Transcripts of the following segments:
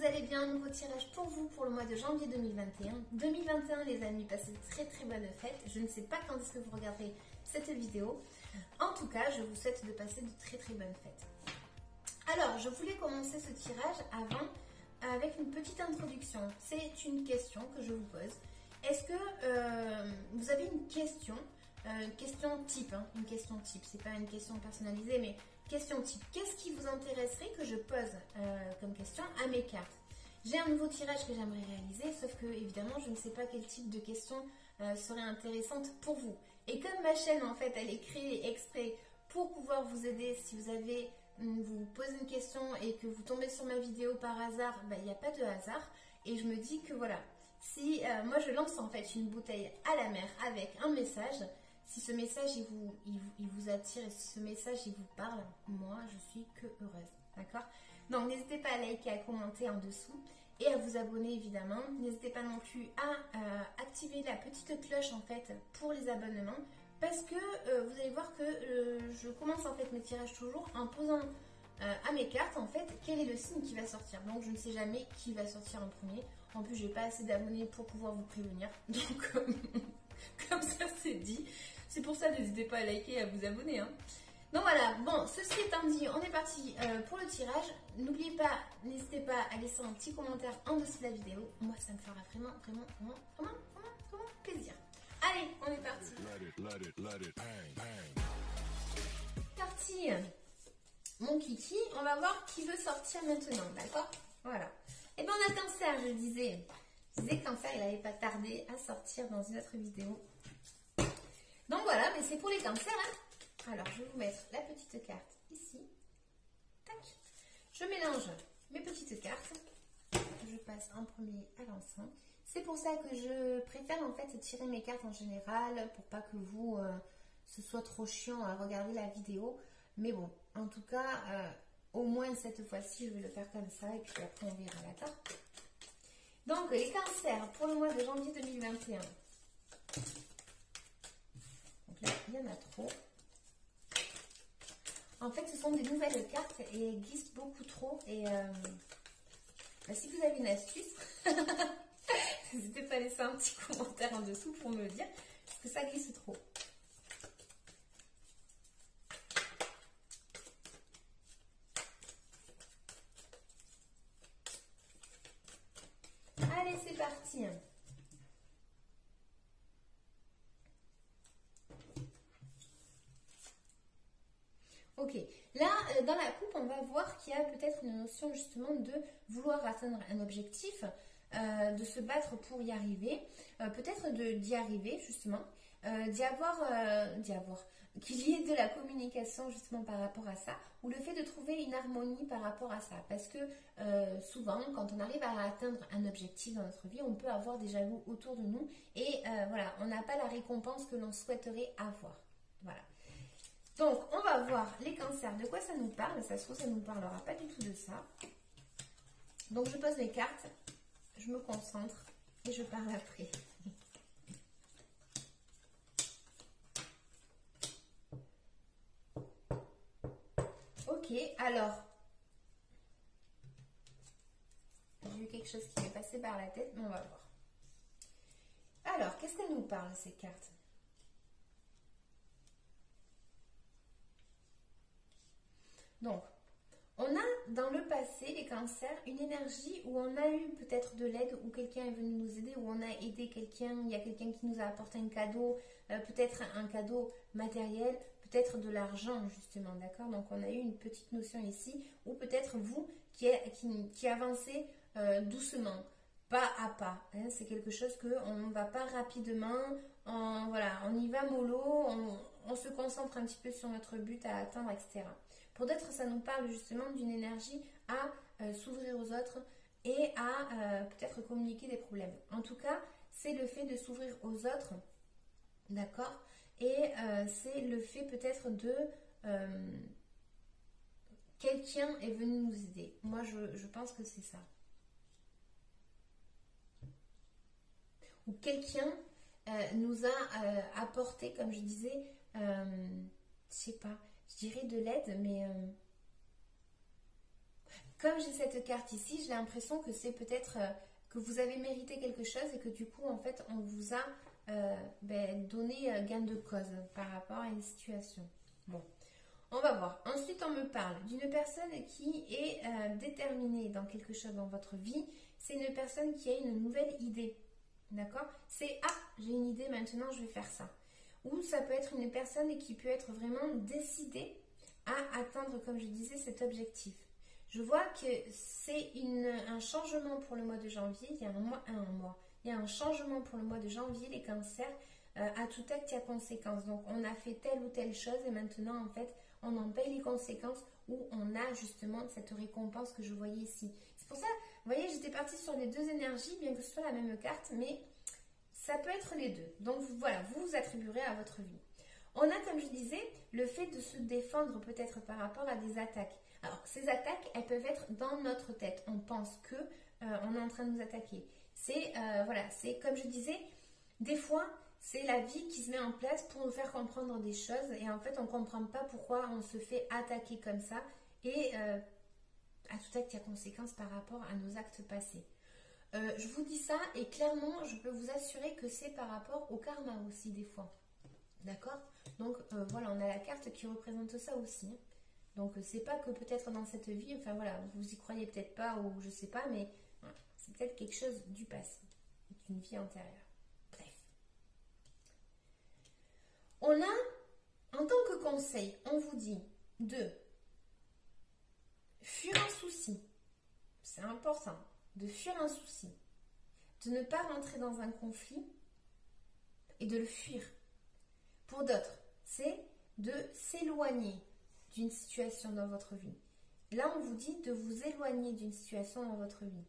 vous allez bien. Nouveau tirage pour vous pour le mois de janvier 2021. 2021 les amis, passez de très bonnes fêtes. Je ne sais pas quand est-ce que vous regarderez cette vidéo. En tout cas, je vous souhaite de passer de très bonnes fêtes. Alors, je voulais commencer ce tirage avant avec une petite introduction. C'est une question que je vous pose. Est-ce que vous avez une question type, hein, une question type, c'est pas une question personnalisée, mais question type. Qu'est-ce qui vous intéresserait que je pose comme question à mes cartes? J'ai un nouveau tirage que j'aimerais réaliser, sauf que évidemment je ne sais pas quel type de question serait intéressante pour vous. Et comme ma chaîne en fait elle est créée exprès pour pouvoir vous aider, si vous avez vous posez une question et que vous tombez sur ma vidéo par hasard, il n'y a pas de hasard. Et je me dis que voilà, si moi je lance en fait une bouteille à la mer avec un message, si ce message il vous attire et si ce message il vous parle, moi je suis que heureuse, d'accord? Donc n'hésitez pas à liker, à commenter en dessous et à vous abonner évidemment. N'hésitez pas non plus à activer la petite cloche en fait pour les abonnements, parce que vous allez voir que je commence en fait mes tirages toujours en posant à mes cartes en fait quel est le signe qui va sortir. Donc je ne sais jamais qui va sortir en premier. En plus j'ai pas assez d'abonnés pour pouvoir vous prévenir, donc comme ça c'est dit. C'est pour ça, n'hésitez pas à liker et à vous abonner, hein. Donc voilà, bon, ceci étant dit, on est parti pour le tirage. N'oubliez pas, n'hésitez pas à laisser un petit commentaire en dessous de la vidéo. Moi, ça me fera vraiment plaisir. Allez, on est parti. Parti, mon kiki. On va voir qui veut sortir maintenant, d'accord? Voilà. Et bien, on a Cancer, je disais. Cancer, il n'allait pas tarder à sortir dans une autre vidéo. Donc voilà, mais c'est pour les cancers, hein. Alors, je vais vous mettre la petite carte ici. Tac. Je mélange mes petites cartes. Je passe en premier à l'encens. C'est pour ça que je préfère en fait tirer mes cartes en général, pour pas que vous, ce soit trop chiant à regarder la vidéo. Mais bon, en tout cas, au moins cette fois-ci, je vais le faire comme ça. Et puis après, on verra, d'accord? Donc, les cancers pour le mois de janvier 2021. Là, il y en a trop. En fait, ce sont des nouvelles cartes et elles glissent beaucoup trop. Et si vous avez une astuce, n'hésitez pas à laisser un petit commentaire en dessous pour me le dire, parce que ça glisse trop. Allez, c'est parti. Ok, là dans la coupe on va voir qu'il y a peut-être une notion justement de vouloir atteindre un objectif, de se battre pour y arriver, peut-être d'y arriver justement, qu'il y ait de la communication justement par rapport à ça, ou le fait de trouver une harmonie par rapport à ça, parce que souvent quand on arrive à atteindre un objectif dans notre vie, on peut avoir des jaloux autour de nous et voilà, on n'a pas la récompense que l'on souhaiterait avoir, voilà. Donc, on va voir les cancers, de quoi ça nous parle. Ça se trouve, ça ne nous parlera pas du tout de ça. Donc, je pose mes cartes, je me concentre et je parle après. Ok, alors, j'ai eu quelque chose qui m'est passé par la tête, mais on va voir. Alors, qu'est-ce qu'elles nous parlent, ces cartes ? Donc, on a dans le passé, les cancers, une énergie où on a eu peut-être de l'aide, où quelqu'un est venu nous aider, où on a aidé quelqu'un, il y a quelqu'un qui nous a apporté un cadeau, peut-être un cadeau matériel, peut-être de l'argent justement, d'accord? Donc on a eu une petite notion ici, ou peut-être vous qui avancez doucement, pas à pas, hein, c'est quelque chose qu'on ne va pas rapidement, voilà, on y va mollo, on se concentre un petit peu sur notre but à atteindre, etc. Pour d'autres, ça nous parle justement d'une énergie à s'ouvrir aux autres et à peut-être communiquer des problèmes. En tout cas, c'est le fait de s'ouvrir aux autres, d'accord? Et c'est le fait peut-être de... quelqu'un est venu nous aider. Moi, je pense que c'est ça. Ou quelqu'un nous a apporté, comme je disais, je sais pas, je dirais de l'aide, mais comme j'ai cette carte ici, j'ai l'impression que c'est peut-être que vous avez mérité quelque chose et que du coup, en fait, on vous a donné gain de cause par rapport à une situation. Bon, on va voir. Ensuite, on me parle d'une personne qui est déterminée dans quelque chose dans votre vie. C'est une personne qui a une nouvelle idée. D'accord? C'est « Ah, j'ai une idée, maintenant je vais faire ça ». Ou ça peut être une personne qui peut être vraiment décidée à atteindre, comme je disais, cet objectif. Je vois que c'est un changement pour le mois de janvier. Il y a il y a un changement pour le mois de janvier, les cancers. À tout acte, il y a conséquence. Donc, on a fait telle ou telle chose et maintenant, en fait, on en paye les conséquences ou on a justement cette récompense que je voyais ici. C'est pour ça, vous voyez, j'étais partie sur les deux énergies, bien que ce soit la même carte, mais ça peut être les deux. Donc, voilà, vous vous attribuerez à votre vie. On a, comme je disais, le fait de se défendre peut-être par rapport à des attaques. Alors, ces attaques, elles peuvent être dans notre tête. On pense que on est en train de nous attaquer. C'est, voilà, c'est comme je disais, des fois, c'est la vie qui se met en place pour nous faire comprendre des choses et en fait, on ne comprend pas pourquoi on se fait attaquer comme ça et à tout acte, il y a conséquence par rapport à nos actes passés. Je vous dis ça et clairement, je peux vous assurer que c'est par rapport au karma aussi des fois. D'accord? Donc voilà, on a la carte qui représente ça aussi. Donc c'est pas que peut-être dans cette vie, enfin voilà, vous y croyez peut-être pas ou je sais pas, mais voilà, c'est peut-être quelque chose du passé, d'une vie antérieure. Bref. On a, en tant que conseil, on vous dit de fuir un souci. C'est important, de fuir un souci, de ne pas rentrer dans un conflit et de le fuir. Pour d'autres, c'est de s'éloigner d'une situation dans votre vie. Là, on vous dit de vous éloigner d'une situation dans votre vie.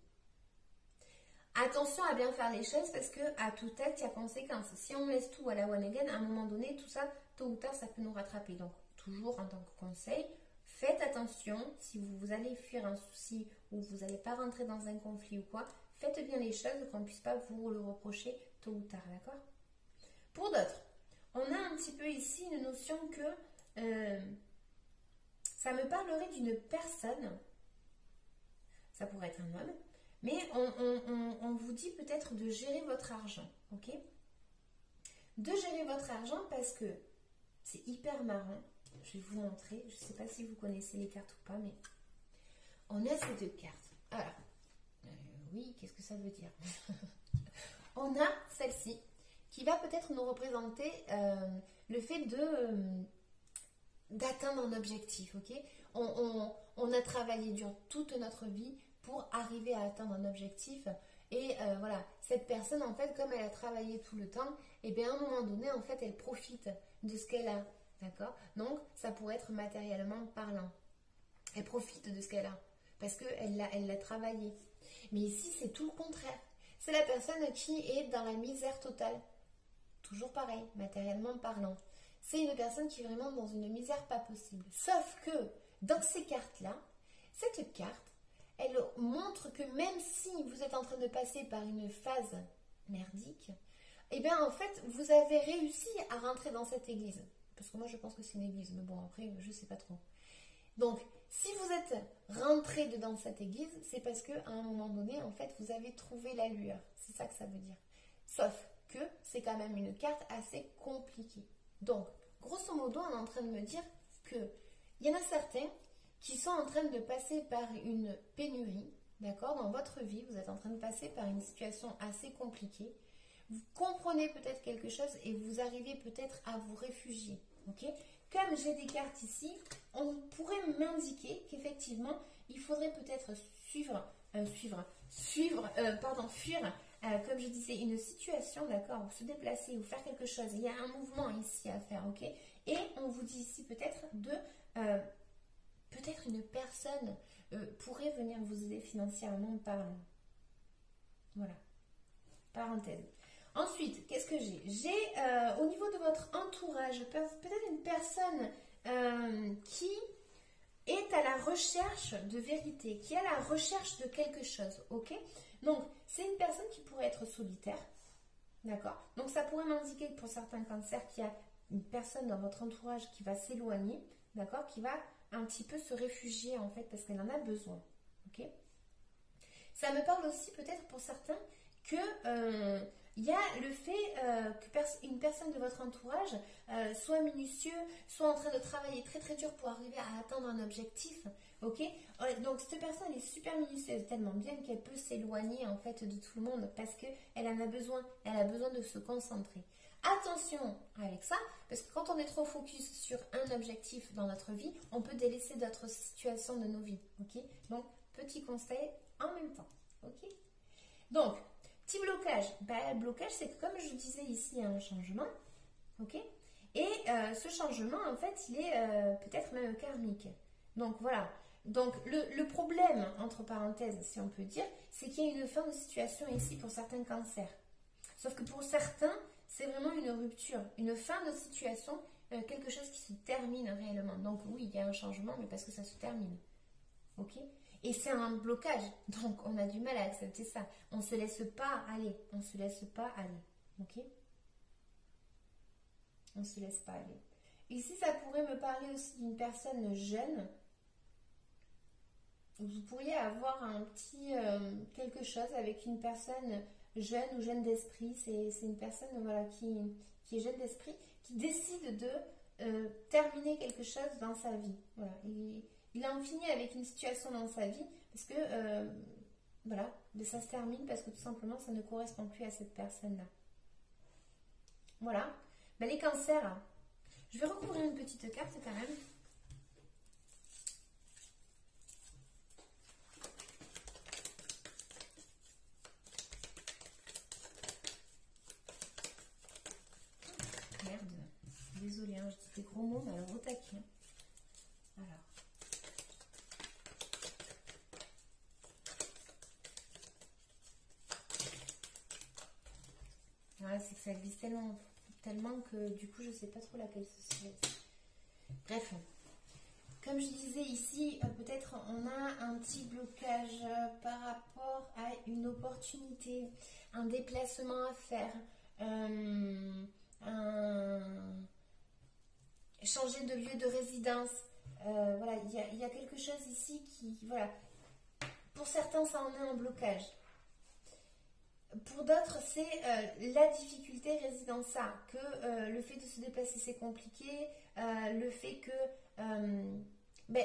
Attention à bien faire les choses parce que à tout acte, il y a conséquence. Si on laisse tout à la one again, à un moment donné, tout ça, tôt ou tard, ça peut nous rattraper. Donc, toujours en tant que conseil, faites attention. Si vous allez fuir un souci ou vous n'allez pas rentrer dans un conflit ou quoi, faites bien les choses qu'on ne puisse pas vous le reprocher tôt ou tard, d'accord? Pour d'autres, on a un petit peu ici une notion que ça me parlerait d'une personne, ça pourrait être un homme, mais on vous dit peut-être de gérer votre argent, ok? De gérer votre argent parce que c'est hyper marrant. Je vais vous montrer, je ne sais pas si vous connaissez les cartes ou pas, mais on a ces deux cartes. Alors, oui, qu'est-ce que ça veut dire? On a celle-ci qui va peut-être nous représenter le fait d'atteindre un objectif, ok? On a travaillé dur toute notre vie pour arriver à atteindre un objectif et voilà, cette personne en fait, comme elle a travaillé tout le temps, et bien à un moment donné en fait, elle profite de ce qu'elle a, d'accord? Donc ça pourrait être matériellement parlant. Elle profite de ce qu'elle a parce qu'elle l'a travaillé. Mais ici, c'est tout le contraire. C'est la personne qui est dans la misère totale. Toujours pareil, matériellement parlant. C'est une personne qui est vraiment dans une misère pas possible. Sauf que dans ces cartes-là, cette carte, elle montre que même si vous êtes en train de passer par une phase merdique, eh bien en fait, vous avez réussi à rentrer dans cette église. Parce que moi, je pense que c'est une église, mais bon, après, je ne sais pas trop. Donc, si vous êtes rentré dedans cette église, c'est parce qu'à un moment donné, en fait, vous avez trouvé la lueur. C'est ça que ça veut dire. Sauf que c'est quand même une carte assez compliquée. Donc, grosso modo, on est en train de me dire qu'il y en a certains qui sont en train de passer par une pénurie, d'accord, dans votre vie. Vous êtes en train de passer par une situation assez compliquée. Vous comprenez peut-être quelque chose et vous arrivez peut-être à vous réfugier, ok? Comme j'ai des cartes ici, on pourrait m'indiquer qu'effectivement, il faudrait peut-être fuir, comme je disais, une situation, d'accord, ou se déplacer ou faire quelque chose. Il y a un mouvement ici à faire, ok? Et on vous dit ici peut-être peut-être une personne pourrait venir vous aider financièrement parlant. Voilà. Parenthèse. Ensuite, qu'est-ce que j'ai? J'ai au niveau de votre entourage, peut-être une personne qui est à la recherche de vérité, qui est à la recherche de quelque chose, ok? Donc, c'est une personne qui pourrait être solitaire, d'accord? Donc, ça pourrait m'indiquer pour certains cancers qu'il y a une personne dans votre entourage qui va s'éloigner, d'accord? Qui va un petit peu se réfugier, en fait, parce qu'elle en a besoin, ok? Ça me parle aussi peut-être pour certains que il y a le fait qu'une personne de votre entourage soit minutieux, soit en train de travailler très très dur pour arriver à atteindre un objectif, ok? Donc cette personne est super minutieuse, tellement bien qu'elle peut s'éloigner en fait de tout le monde parce qu'elle en a besoin, elle a besoin de se concentrer. Attention avec ça, parce que quand on est trop focus sur un objectif dans notre vie, on peut délaisser d'autres situations de nos vies, ok? Donc, petit conseil en même temps, ok? Donc, petit blocage. Le blocage, c'est que comme je disais ici, il y a un changement, ok? Et ce changement, en fait, il est peut-être même karmique. Donc, voilà. Donc, le problème, entre parenthèses, si on peut dire, c'est qu'il y a une fin de situation ici pour certains cancers. Sauf que pour certains, c'est vraiment une rupture, une fin de situation, quelque chose qui se termine réellement. Donc oui, il y a un changement, mais parce que ça se termine. Ok? Et c'est un blocage, donc on a du mal à accepter ça. On ne se laisse pas aller, on ne se laisse pas aller. Ok? On ne se laisse pas aller. Ici, ça pourrait me parler aussi d'une personne jeune. Vous pourriez avoir un petit quelque chose avec une personne jeune ou jeune d'esprit. C'est une personne voilà, qui est jeune d'esprit, qui décide de terminer quelque chose dans sa vie. Voilà. Il en finit avec une situation dans sa vie parce que voilà, ça se termine parce que tout simplement ça ne correspond plus à cette personne-là. Voilà. Ben, les cancers, je vais recouvrir une petite carte quand même. Désolée, hein, je dis des gros mots, mais alors au taquet. Alors. Voilà, c'est que ça glisse tellement que du coup, je ne sais pas trop laquelle ce serait. Bref. Comme je disais ici, peut-être on a un petit blocage par rapport à une opportunité, un déplacement à faire, changer de lieu de résidence. Voilà, il y a quelque chose ici qui, voilà, pour certains ça en est un blocage. Pour d'autres, c'est la difficulté réside dans ça, que le fait de se déplacer c'est compliqué, le fait que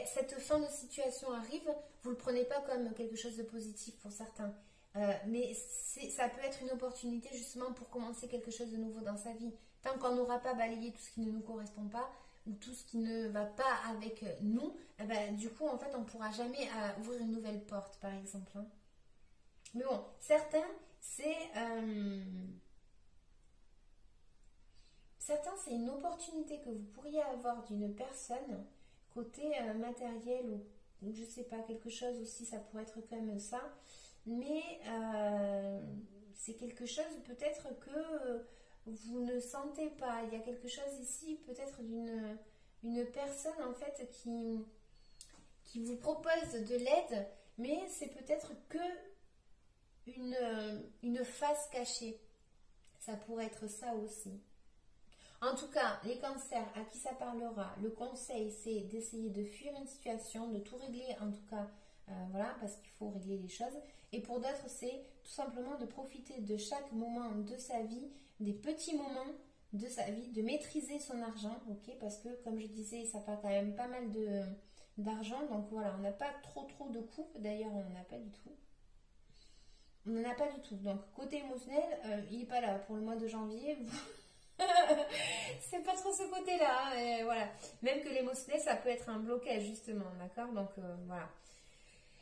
cette fin de situation arrive, vous ne le prenez pas comme quelque chose de positif pour certains. Mais ça peut être une opportunité justement pour commencer quelque chose de nouveau dans sa vie. Tant qu'on n'aura pas balayé tout ce qui ne nous correspond pas ou tout ce qui ne va pas avec nous, du coup en fait on ne pourra jamais ouvrir une nouvelle porte par exemple. Hein. Mais bon, certains c'est une opportunité que vous pourriez avoir d'une personne côté matériel ou je sais pas, quelque chose aussi, ça pourrait être comme ça. Mais c'est quelque chose peut-être que vous ne sentez pas. Il y a quelque chose ici peut-être d'une personne en fait qui vous propose de l'aide, mais c'est peut-être que une face cachée. Ça pourrait être ça aussi. En tout cas, les cancers à qui ça parlera, le conseil c'est d'essayer de fuir une situation, de tout régler en tout cas, voilà, parce qu'il faut régler les choses. Et pour d'autres, c'est tout simplement de profiter de chaque moment de sa vie, des petits moments de sa vie, de maîtriser son argent, ok, parce que comme je disais, ça part quand même pas mal d'argent, donc voilà, on n'a pas trop de coûts, d'ailleurs on n'en a pas du tout. On n'en a pas du tout. Donc, côté émotionnel, il n'est pas là. Pour le mois de janvier, c'est pas trop ce côté-là. Hein, voilà. Même que l'émotionnel, ça peut être un blocage, justement. D'accord? Donc, voilà.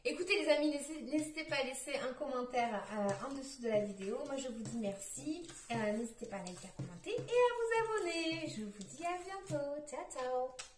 Écoutez, les amis, n'hésitez pas à laisser un commentaire en dessous de la vidéo. Moi, je vous dis merci. N'hésitez pas à liker, à commenter et à vous abonner. Je vous dis à bientôt. Ciao, ciao!